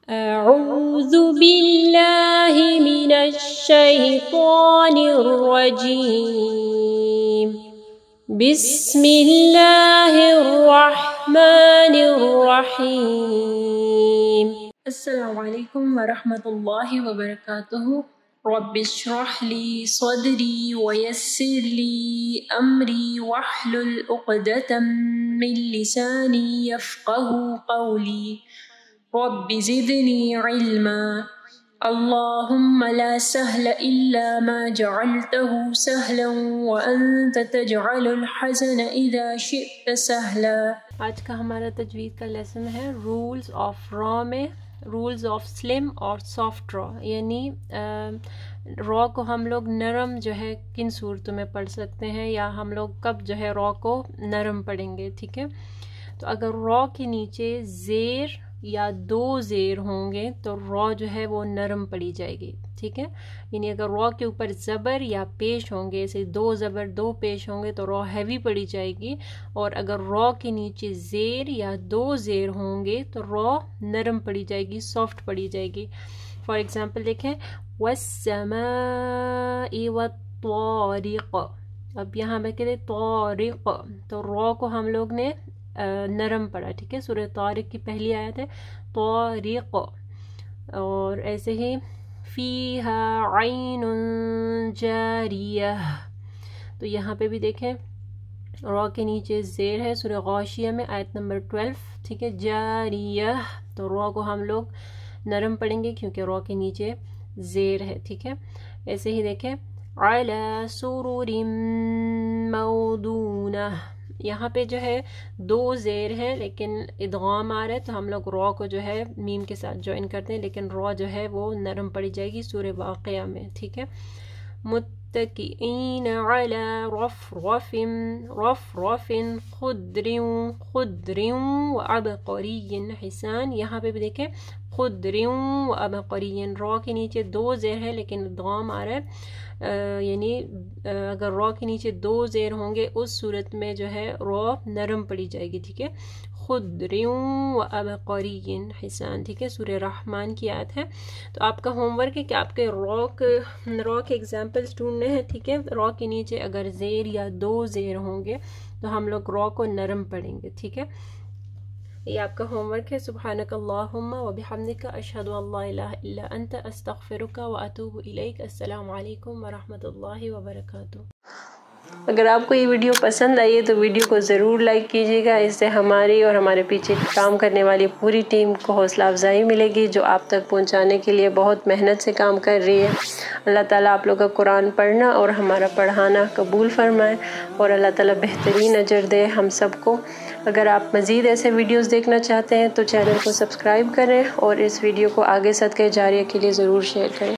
أعوذ بالله من الشيطان الرجيم بسم الله الرحمن الرحيم السلام علیکم ورحمۃ اللہ وبرکاتہ رب اشرح لي صدري ويسر لي أمري واحلل عقدة من لساني يفقهوا قولي رب زدني علما اللهم لا سهل إلا ما جعلته سهلا وأنت تجعل الحزن إذا شئت سهلا۔ آج کا ہمارا تجوید کا لیسن ہے رولز آف را میں، رولز آف سلم اور سافٹ را، یعنی را کو ہم لوگ نرم جو ہے کن صورتوں میں پڑھ سکتے ہیں، یا ہم لوگ کب جو ہے را کو نرم پڑھیں گے، ٹھیک ہے۔ تو اگر را کے نیچے زیر یا دو زیر ہوں گے تو را جو ہے وہ نرم پڑی جائے گی، ٹھیک ہے۔ یعنی اگر را کے اوپر زبر یا پیش ہوں گے، اسے دو زبر دو پیش ہوں گے تو را ہیوی پڑی جائے گی، اور اگر را کے نیچے زیر یا دو زیر ہوں گے تو را نرم پڑی جائے گی، سافٹ پڑی جائے گی۔ فار ایگزامپل دیکھیں، وَالسَّمَاءِ وَالطَّارِقِ، اب یہاں میں کہتے ہیں طارق، تو را کو ہم لوگ نے نرم پڑھا، ٹھیک ہے۔ سورہ طارق کی پہلی آیت ہے طارق، اور ایسے ہی فیہا عین جاریہ، تو یہاں پہ بھی دیکھیں را کے نیچے زیر ہے، سورہ غاشیہ میں آیت نمبر 12، ٹھیک ہے۔ جاریہ، تو را کو ہم لوگ نرم پڑھیں گے کیونکہ را کے نیچے زیر ہے، ٹھیک ہے۔ ایسے ہی دیکھیں علی سرر موضونہ، یہاں پہ جو ہے دو زیر ہے لیکن ادغام آ رہا ہے تو ہم لوگ را کو جو ہے میم کے ساتھ جوائن کرتے ہیں، لیکن را جو ہے وہ نرم پڑی جائے گی سورہ واقعہ میں، ٹھیک ہے۔ متکئین علی رفرف خضر وعبقری حسان، یہاں پہ بھی دیکھیں خضر وعبقری، را کے نیچے دو زیر ہے لیکن ادغام آ رہا ہے، یعنی اگر را کے نیچے دو زیر ہوں گے اس صورت میں جو ہے را نرم پڑی جائے گی، ٹھیک ہے۔ خضر وعبقری حسان، ٹھیک ہے، سورہ رحمان کی آیت ہے۔ تو آپ کا ہوم ورک ہے کہ آپ کے را کے ایگزامپلس ڈھونڈنے ہیں، ٹھیک ہے۔ را کے نیچے اگر زیر یا دو زیر ہوں گے تو ہم لوگ را کو نرم پڑھیں گے، ٹھیک ہے۔ یہ آپ کا ہوم ورک ہے۔ سبحانک اللہم وبحمدک، اشہد ان لا الہ الا انت، استغفرک واتوب الیک۔ السلام علیکم ورحمۃ اللہ وبرکاتہ۔ اگر آپ کو یہ ویڈیو پسند آئی ہے تو ویڈیو کو ضرور لائک کیجیے گا، اس سے ہماری اور ہمارے پیچھے کام کرنے والی پوری ٹیم کو حوصلہ افزائی ملے گی جو آپ تک پہنچانے کے لیے بہت محنت سے کام کر رہی ہے۔ اللہ تعالیٰ آپ لوگ کا قرآن پڑھنا اور ہمارا پڑھانا قبول فرمائے، اور اللہ تعالیٰ بہترین اجر دے ہم سب کو۔ اگر آپ مزید ایسے ویڈیوز دیکھنا چاہتے ہیں تو چینل کو سبسکرائب کریں اور اس ویڈیو کو آگے صدقہ جاریہ کے لیے ضرور شیئر کریں۔